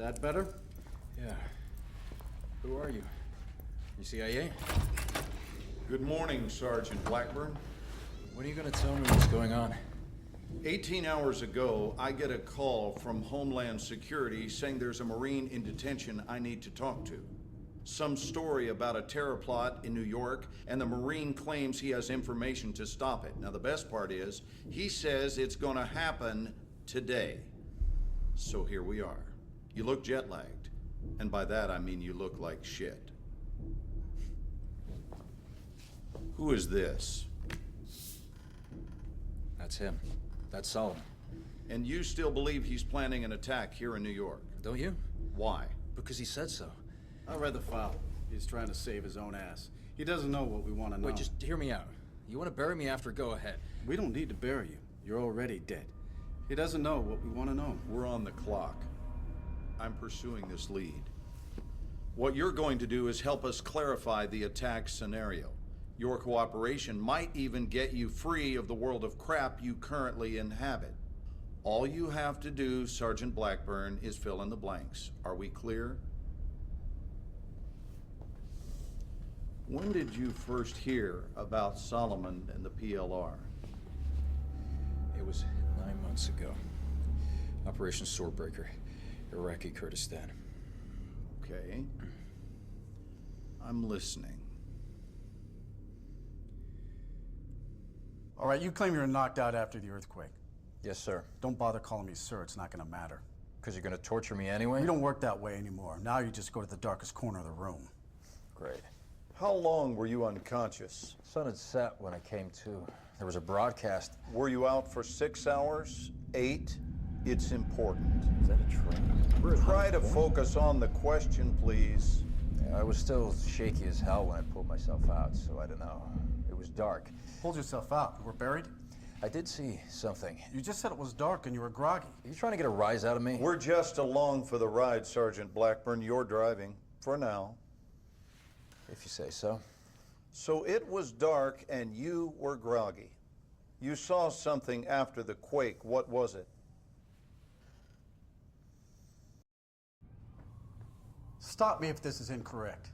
That better? Yeah. Who are you? You CIA? Good morning, Sergeant Blackburn. When are you gonna tell me what's going on? 18 hours ago, I get a call from Homeland Security saying there's a Marine in detention I need to talk to. Some story about a terror plot in New York, and the Marine claims he has information to stop it. Now, the best part is, he says it's gonna happen today. So here we are. You look jet-lagged, and by that I mean you look like shit. Who is this? That's him. That's Solomon. And you still believe he's planning an attack here in New York? Don't you? Why? Because he said so. I read the file. He's trying to save his own ass. He doesn't know what we want to know. Wait, just hear me out. You want to bury me after, go ahead. We don't need to bury you. You're already dead. He doesn't know what we want to know. We're on the clock. I'm pursuing this lead. What you're going to do is help us clarify the attack scenario. Your cooperation might even get you free of the world of crap you currently inhabit. All you have to do, Sergeant Blackburn, is fill in the blanks. Are we clear? When did you first hear about Solomon and the PLR? It was 9 months ago. Operation Swordbreaker, Iraqi Kurdistan. Okay. I'm listening. All right, you claim you were knocked out after the earthquake. Yes, sir. Don't bother calling me sir. It's not going to matter. Because you're going to torture me anyway? We don't work that way anymore. Now you just go to the darkest corner of the room. Great. How long were you unconscious? Sun had set when I came to. There was a broadcast. Were you out for 6 hours? 8? It's important. Is that a train? Try to focus on the question, please. Yeah, I was still shaky as hell when I pulled myself out, so I don't know. It was dark. Pulled yourself out. You were buried? I did see something. You just said it was dark and you were groggy. Are you trying to get a rise out of me? We're just along for the ride, Sergeant Blackburn. You're driving, for now. If you say so. So it was dark and you were groggy. You saw something after the quake. What was it? Stop me if this is incorrect.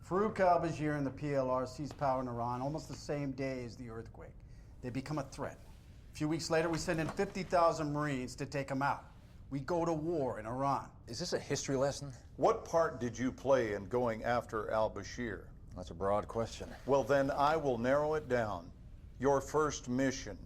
Faruk Al-Bashir and the PLR seized power in Iran almost the same day as the earthquake. They become a threat. A few weeks later, we send in 50,000 Marines to take them out. We go to war in Iran. Is this a history lesson? What part did you play in going after Al-Bashir? That's a broad question. Well, then I will narrow it down. Your first mission.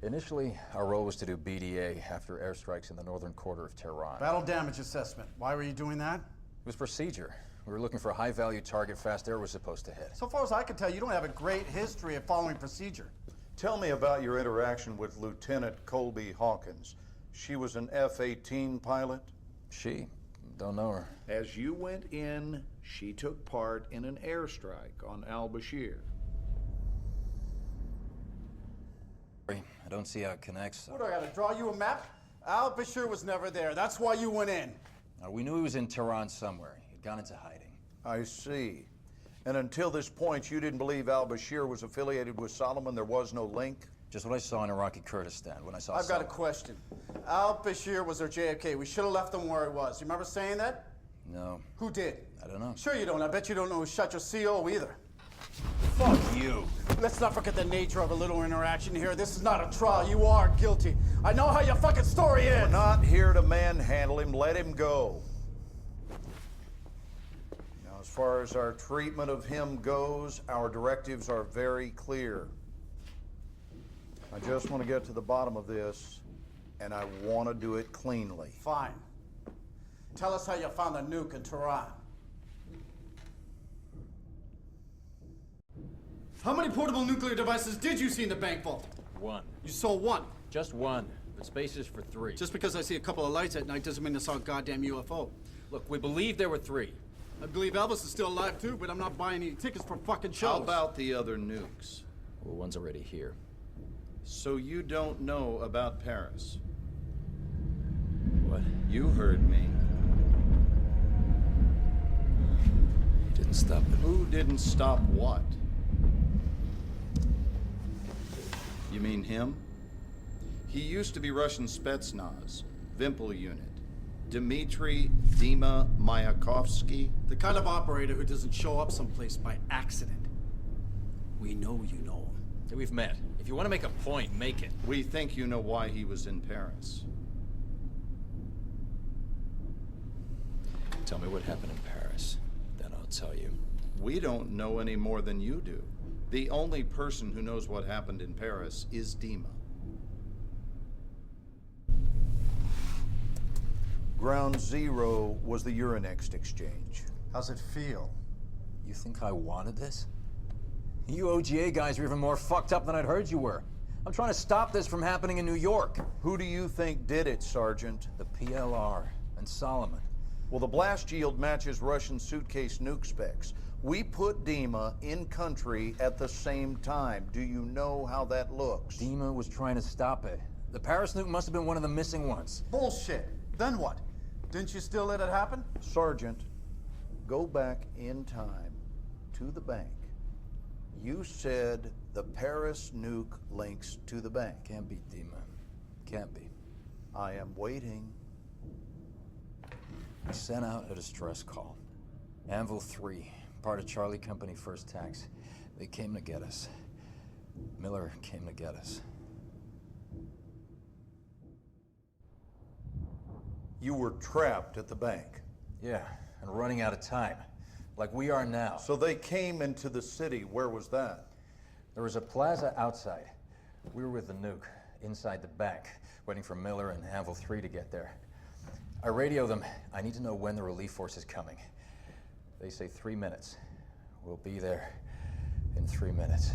Initially, our role was to do BDA after airstrikes in the northern quarter of Tehran. Battle damage assessment. Why were you doing that? It was procedure. We were looking for a high-value target fast air was supposed to hit. So far as I can tell, you don't have a great history of following procedure. Tell me about your interaction with Lieutenant Colby Hawkins. She was an F-18 pilot? She? Don't know her. As you went in, she took part in an airstrike on Al-Bashir. I don't see how it connects. What, do I gotta draw you a map? Al-Bashir was never there. That's why you went in. We knew he was in Tehran somewhere. He'd gone into hiding. I see. And until this point, you didn't believe Al-Bashir was affiliated with Solomon? There was no link? Just what I saw in Iraqi Kurdistan when I saw I've got a Solomon. question. Al-Bashir was our JFK. We should have left him where he was. You remember saying that? No. Who did? I don't know. Sure you don't. I bet you don't know who shot your CO either. Fuck you. Let's not forget the nature of a little interaction here. This is not a trial. You are guilty. I know how your fucking story is. We're not here to manhandle him. Let him go. Now, as far as our treatment of him goes, our directives are very clear. I just want to get to the bottom of this, and I want to do it cleanly. Fine. Tell us how you found the nuke in Tehran. How many portable nuclear devices did you see in the bank vault? One. You saw one. Just one. But space is for 3. Just because I see a couple of lights at night doesn't mean I saw a goddamn UFO. Look, we believe there were 3. I believe Elvis is still alive too, but I'm not buying any tickets for fucking shows. How about the other nukes? Well, one's already here. So you don't know about Paris? What? You heard me. He didn't stop it. Who didn't stop what? You mean him? He used to be Russian Spetsnaz, Vimpel unit. Dimitri Mayakovsky? The kind of operator who doesn't show up someplace by accident. We know you know him. Hey, we've met. If you want to make a point, make it. We think you know why he was in Paris. Tell me what happened in Paris, then I'll tell you. We don't know any more than you do. The only person who knows what happened in Paris is Dima. Ground Zero was the Euronext exchange. How's it feel? You think I wanted this? You OGA guys are even more fucked up than I'd heard you were. I'm trying to stop this from happening in New York. Who do you think did it, Sergeant? The PLR and Solomon. Well, the blast yield matches Russian suitcase nuke specs. We put Dima in country at the same time. Do you know how that looks? Dima was trying to stop it. The Paris nuke must have been one of the missing ones. Bullshit. Then what? Didn't you still let it happen? Sergeant, go back in time to the bank. You said the Paris nuke links to the bank. Can't be, Dima. Can't be. I am waiting. I sent out a distress call. Anvil 3, part of Charlie Company First Tax. They came to get us. Miller came to get us. You were trapped at the bank. Yeah, and running out of time. Like we are now. So they came into the city. Where was that? There was a plaza outside. We were with the nuke, inside the bank, waiting for Miller and Anvil 3 to get there. I radio them. I need to know when the relief force is coming. They say 3 minutes. We'll be there in 3 minutes.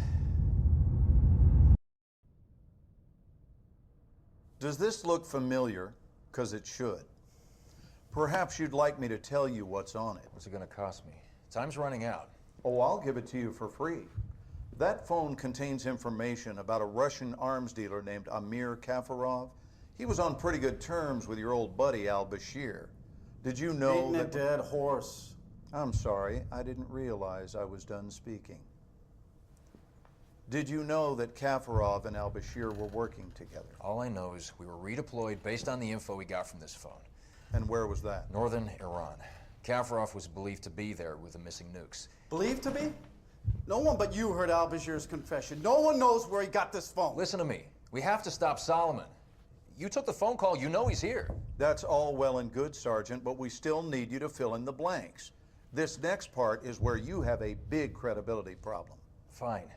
Does this look familiar? Because it should. Perhaps you'd like me to tell you what's on it. What's it gonna cost me? Time's running out. Oh, I'll give it to you for free. That phone contains information about a Russian arms dealer named Amir Kafarov. He was on pretty good terms with your old buddy Al-Bashir. Did you know Beating a that... dead horse. I'm sorry, I didn't realize I was done speaking. Did you know that Kafarov and Al-Bashir were working together? All I know is we were redeployed based on the info we got from this phone. And where was that? Northern Iran. Kafarov was believed to be there with the missing nukes. Believed to be? No one but you heard Al-Bashir's confession. No one knows where he got this phone. Listen to me. We have to stop Solomon. You took the phone call. You know he's here. That's all well and good, Sergeant, but we still need you to fill in the blanks. This next part is where you have a big credibility problem. Fine.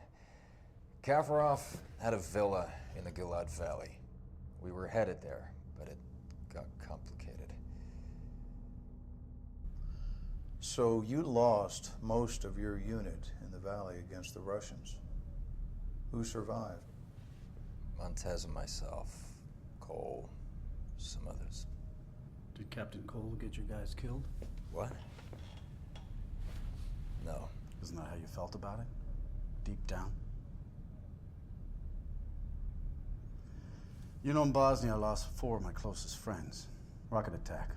Kafarov had a villa in the Gilad Valley. We were headed there, but it got complicated. So you lost most of your unit in the valley against the Russians. Who survived? Montez and myself, Cole, some others. Did Captain Cole get your guys killed? What? No. Isn't that how you felt about it? Deep down? You know, in Bosnia, I lost 4 of my closest friends. Rocket attack.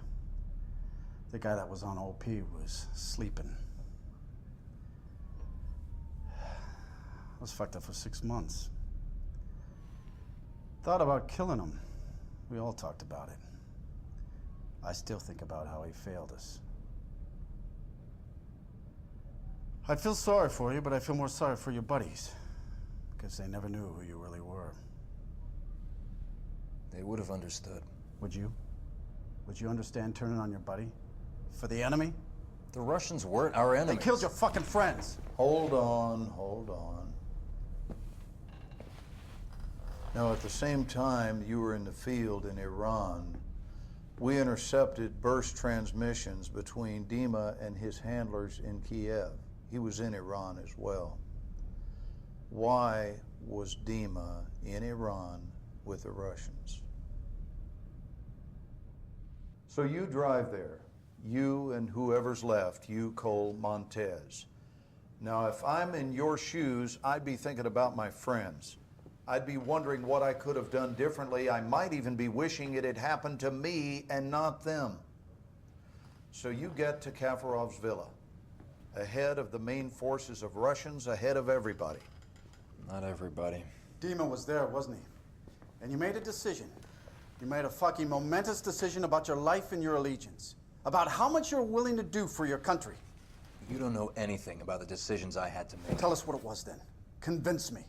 The guy that was on OP was sleeping. I was fucked up for 6 months. Thought about killing him. We all talked about it. I still think about how he failed us. I'd feel sorry for you, but I feel more sorry for your buddies. Because they never knew who you really were. They would have understood. Would you? Would you understand turning on your buddy? For the enemy? The Russians weren't our enemies. They killed your fucking friends. Hold on, hold on. Now, at the same time you were in the field in Iran, we intercepted burst transmissions between Dima and his handlers in Kiev. He was in Iran as well. Why was Dima in Iran with the Russians? So you drive there, you and whoever's left, you, Cole, Montez. Now, if I'm in your shoes, I'd be thinking about my friends. I'd be wondering what I could have done differently. I might even be wishing it had happened to me and not them. So you get to Kafarov's villa, ahead of the main forces of Russians, ahead of everybody. Not everybody. Dima was there, wasn't he? And you made a decision. You made a fucking momentous decision about your life and your allegiance. About how much you're willing to do for your country. You don't know anything about the decisions I had to make. Tell us what it was then. Convince me.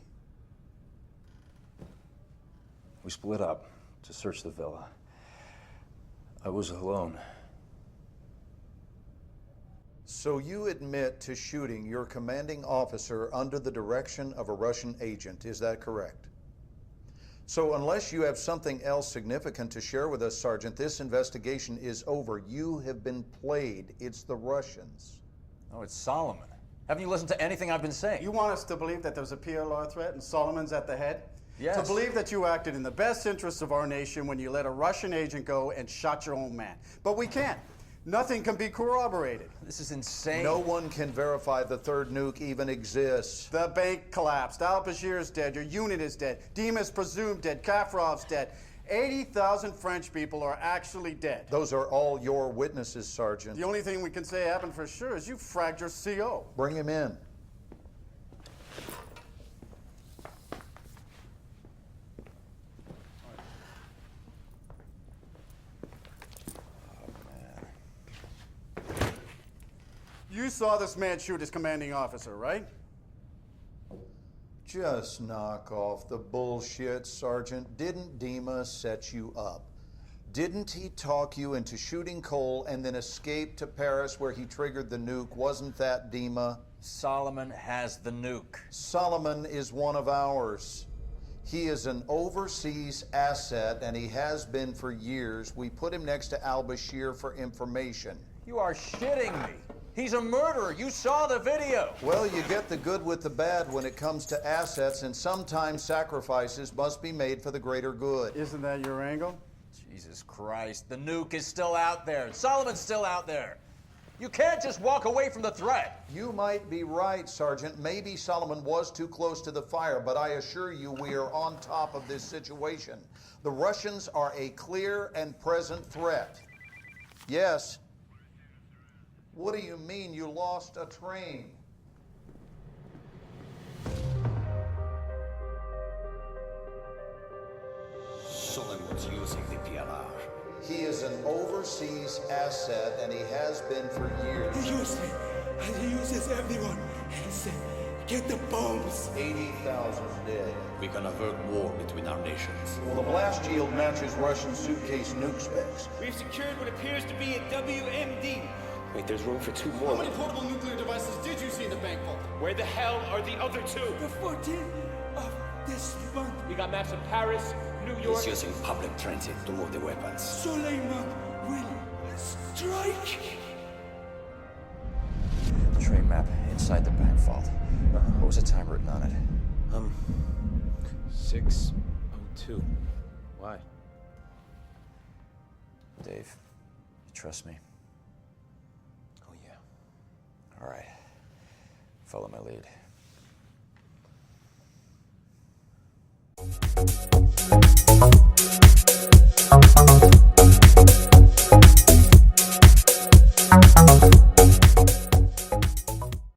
We split up to search the villa. I was alone. So you admit to shooting your commanding officer under the direction of a Russian agent, is that correct? So unless you have something else significant to share with us, Sergeant, this investigation is over. You have been played. It's the Russians. Oh, it's Solomon. Haven't you listened to anything I've been saying? You want us to believe that there's a PLR threat and Solomon's at the head? Yes. To believe that you acted in the best interests of our nation when you let a Russian agent go and shot your own man. But we can't. Nothing can be corroborated. This is insane. No one can verify the third nuke even exists. The bank collapsed. Al-Bashir's dead. Your unit is dead. Dima's presumed dead. Kafrov's dead. 80,000 French people are actually dead. Those are all your witnesses, Sergeant. The only thing we can say happened for sure is you fragged your CO. Bring him in. You saw this man shoot his commanding officer, right? Just knock off the bullshit, Sergeant. Didn't Dima set you up? Didn't he talk you into shooting Cole and then escape to Paris where he triggered the nuke? Wasn't that Dima? Solomon has the nuke. Solomon is one of ours. He is an overseas asset, and he has been for years. We put him next to Al-Bashir for information. You are shitting me. He's a murderer. You saw the video. Well, you get the good with the bad when it comes to assets, and sometimes sacrifices must be made for the greater good. Isn't that your angle? Jesus Christ, the nuke is still out there. Solomon's still out there. You can't just walk away from the threat. You might be right, Sergeant. Maybe Solomon was too close to the fire, but I assure you we are on top of this situation. The Russians are a clear and present threat. Yes. What do you mean you lost a train? Solomon was using the PLR. He is an overseas asset, and he has been for years. He used me, and he uses everyone. He said, get the bombs. 80,000 dead. We can avert war between our nations. Well, the blast yield matches Russian suitcase nuke specs. We've secured what appears to be a WMD. Wait, there's room for two How more. many portable nuclear devices did you see in the bank vault? Where the hell are the other two? The 14th of this month, We got maps of Paris, New York. He's using public transit to move the weapons. Suleiman will strike. The train map inside the bank vault. What was the time written on it? 6:02. Why? Dave, you trust me? Oh, yeah. All right. Follow my lead.